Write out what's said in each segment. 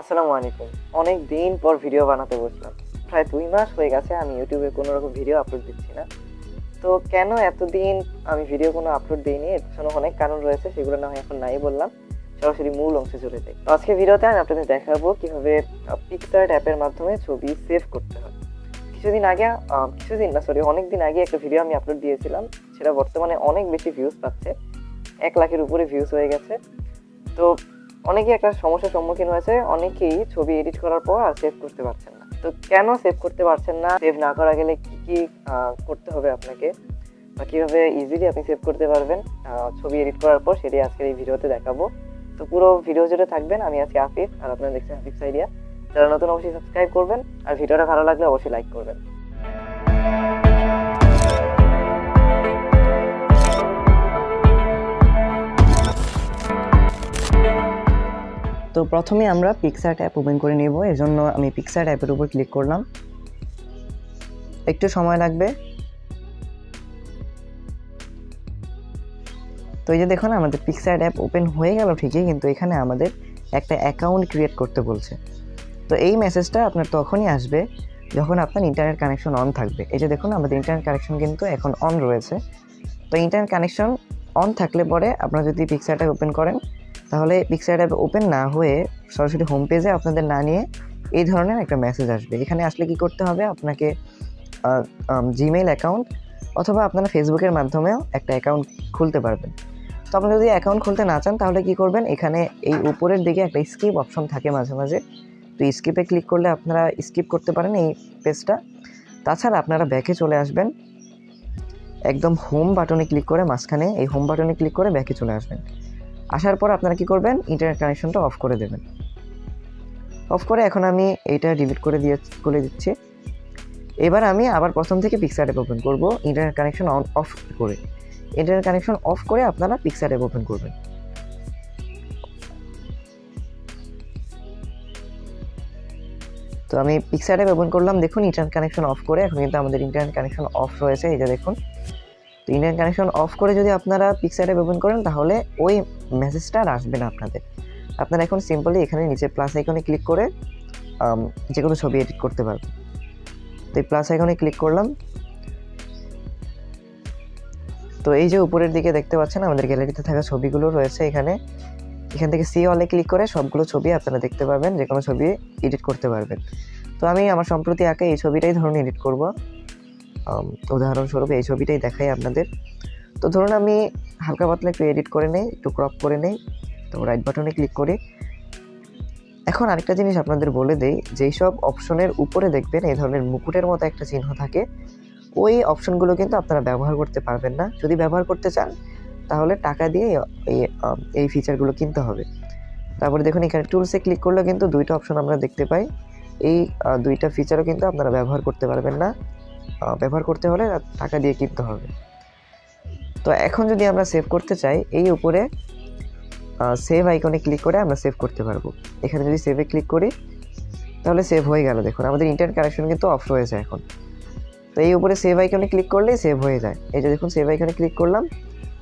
আসসালামু আলাইকুম। অনেক দিন পর ভিডিও বানাতে বসলাম। প্রায় ২ মাস হয়ে গেছে আমি ইউটিউবে কোনো রকম ভিডিও আপলোড দিচ্ছি না। তো কেন এতদিন আমি ভিডিও কোনো আপলোড দেইনি, এর পেছনে অনেক কারণ রয়েছে, সেগুলো না হয় এখন নাই বললাম। সরাসরি মূল অংশে চলে যাই। তো আজকের ভিডিওতে আমি আপনাদের দেখাবো কিভাবে PicsArt অ্যাপের মাধ্যমে ছবি সেভ করতে হয়। অনেকদিন আগে একটা ভিডিও আমি আপলোড দিয়েছিলাম। সেটা বর্তমানে অনেক বেশি ভিউজ পাচ্ছে। ১ লাখের উপরে ভিউজ হয়ে গেছে। তো অনেকেই একটা সমস্যার সম্মুখীন হয়েছে, অনেকেই ছবি এডিট করার পর আর সেভ করতে পারছেন না। তো কেন সেভ করতে পারছেন না, সেভ না করা গেলে কি করতে হবে আপনাকে, বা কিভাবে ইজিলি আপনি সেভ করতে পারবেন ছবি এডিট করার পর, সেটাই আজকের এই ভিডিওতে দেখাবো। তো পুরো ভিডিও জুড়ে থাকবেন। আমি আছি আফিফ, আর আপনারা দেখছেন আফিফ আইডিয়া। যারা নতুন অবশ্যই সাবস্ক্রাইব করবেন, আর ভিডিওটা ভালো লাগলে অবশ্যই লাইক করবেন। তো প্রথমে আমরা PicsArt অ্যাপ ওপেন করে নেব। এজন্য আমি PicsArt অ্যাপের উপর ক্লিক করলাম। একটু সময় লাগবে। তো এই যে দেখুন, আমাদের PicsArt অ্যাপ ওপেন হয়ে গেল ঠিকই, কিন্তু এখানে আমাদের একটা অ্যাকাউন্ট ক্রিয়েট করতে বলছে। তো এই মেসেজটা আপনার তখনই আসবে যখন আপনার ইন্টারনেট কানেকশন অন থাকবে। এই যে দেখুন, আমাদের ইন্টারনেট কানেকশন কিন্তু এখন অন রয়েছে। তো ইন্টারনেট কানেকশন অন থাকলে পরে আপনারা যদি PicsArt অ্যাপ ওপেন করেন, তাহলে PicsArt অ্যাপ ওপেন না হয়ে সরাসরি হোম পেজে আপনাদের না নিয়ে এই ধরনের একটা মেসেজ আসবে। এখানে আসলে কি করতে হবে, আপনাকে জিমেইল অ্যাকাউন্ট অথবা আপনারা ফেসবুকের মাধ্যমেও একটা অ্যাকাউন্ট খুলতে পারবেন। তো আপনি যদি অ্যাকাউন্ট খুলতে না চান, তাহলে কি করবেন, এখানে এই উপরের দিকে একটা স্কিপ অপশন থাকে মাঝে মাঝে। তো স্কিপে ক্লিক করলে আপনারা স্কিপ করতে পারেন এই পেজটা। তাছাড়া আপনারা ব্যাকে চলে আসবেন, একদম হোম বাটনে ক্লিক করে, মাঝখানে এই হোম বাটনে ক্লিক করে ব্যাকে চলে আসবেন। আসার পর আপনারা কি করবেন, ইন্টারনেট কানেকশনটা অফ করে দেবেন। অফ করে এখন আমি এইটা ডিলিট করে দিচ্ছি। এবার আমি আবার প্রথম থেকে PicsArt অ্যাপ ওপেন করব, ইন্টারনেট কানেকশন অফ করে। ইন্টারনেট কানেকশন অফ করে আপনারা PicsArt অ্যাপ ওপেন করবেন। তো আমি PicsArt অ্যাপ ওপেন করলাম। দেখুন, ইন্টারনেট কানেকশন অফ করে এখন কিন্তু আমাদের ইন্টারনেট কানেকশন অফ রয়েছে। এই যে দেখুন, তো ইন্টারনেট কানেকশন অফ করে যদি আপনারা PicsArt অ্যাপ ওপেন করেন, তাহলে ওই মেসেজটা আর আসবে না আপনাদের। আপনারা এখন সিম্পলি এখানে নিচে প্লাস আইকনে ক্লিক করে যে কোনো ছবি এডিট করতে পারবেন। তো এই প্লাস আইকনে ক্লিক করলাম। তো এই যে উপরের দিকে দেখতে পাচ্ছেন, আমাদের গ্যালারিতে থাকা ছবিগুলো রয়েছে এখানে। এখান থেকে সি অলে ক্লিক করে সবগুলো ছবি আপনারা দেখতে পাবেন, যে কোনো ছবি এডিট করতে পারবেন। তো আমি আমার সম্প্রতি আঁকা এই ছবিটাই ধরুন এডিট করব। উদাহরণস্বরূপ এই ছবিটাই দেখাই আপনাদের। তো ধরুন আমি হালকা পাতলা একটু এডিট করে নেই, একটু ক্রপ করে নেই। তো রাইট বাটনে ক্লিক করি। এখন আরেকটা জিনিস আপনাদের বলে দেই, যেই সব অপশনের উপরে দেখবেন এই ধরনের মুকুটের মতো একটা চিহ্ন থাকে, ওই অপশনগুলো কিন্তু আপনারা ব্যবহার করতে পারবেন না। যদি ব্যবহার করতে চান, তাহলে টাকা দিয়ে এই ফিচারগুলো কিনতে হবে। তারপরে দেখুন, এখানে টুলসে ক্লিক করলে কিন্তু দুইটা অপশন আমরা দেখতে পাই। এই দুইটা ফিচারও কিন্তু আপনারা ব্যবহার করতে পারবেন না। ব্যবহার করতে হলে টাকা দিয়ে কিনতে হবে। তো এখন যদি আমরা সেভ করতে চাই, এই উপরে সেভ আইকনে ক্লিক করে আমরা সেভ করতে পারবো। এখানে যদি সেভে ক্লিক করি, তাহলে সেভ হয়ে গেল। দেখুন, আমাদের ইন্টারনেট কানেকশন কিন্তু অফ রয়েছে এখন। তো এই উপরে সেভ আইকনে ক্লিক করলেই সেভ হয়ে যায়। এই যে দেখুন, সেভ আইকনে ক্লিক করলাম,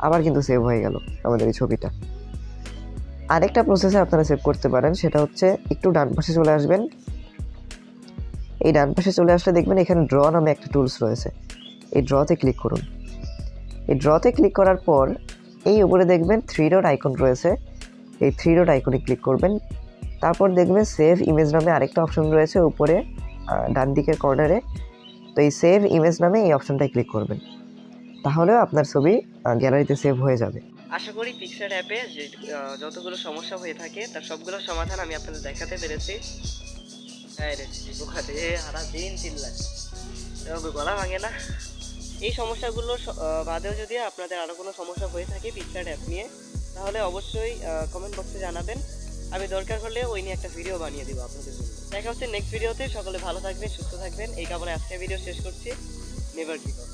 আবার কিন্তু সেভ হয়ে গেল আমাদের এই ছবিটা। আরেকটা প্রসেসে আপনারা সেভ করতে পারেন, সেটা হচ্ছে একটু ডান পাশে চলে আসবেন। এই ডান পাশে চলে আসলে দেখবেন এখানে ড্র নামে একটা টুলস রয়েছে। এই ড্রতে ক্লিক করুন। এই ড্রতে ক্লিক করার পর এই উপরে দেখবেন 3 ডট আইকন রয়েছে। এই 3 ডট আইকনে ক্লিক করবেন। তারপর দেখবেন সেভ ইমেজ নামে আরেকটা অপশন রয়েছে উপরে ডান দিকের কর্নারে। তো এই সেভ ইমেজ নামে এই অপশনটায় ক্লিক করবেন, তাহলেও আপনার ছবি গ্যালারিতে সেভ হয়ে যাবে। আশা করি PicsArt অ্যাপে যে যতগুলো সমস্যা হয়ে থাকে তার সবগুলো সমাধান আমি আপনাদের দেখাতে পেরেছি। হ্যাঁ রে, দোকানে সারাদিন চিল্লায়, গলা ভাঙে না। এই সমস্যাগুলো বাদেও যদি আপনাদের আরও কোনো সমস্যা হয়ে থাকে PicsArt অ্যাপ নিয়ে, তাহলে অবশ্যই কমেন্ট বক্সে জানাবেন। আমি দরকার হলে ওই নিয়ে একটা ভিডিও বানিয়ে দেবো আপনাদের জন্য। দেখা হচ্ছে নেক্সট ভিডিওতে। সকলে ভালো থাকবেন, সুস্থ থাকবেন। এই কারণে আজকে ভিডিও শেষ করছি। Never give up.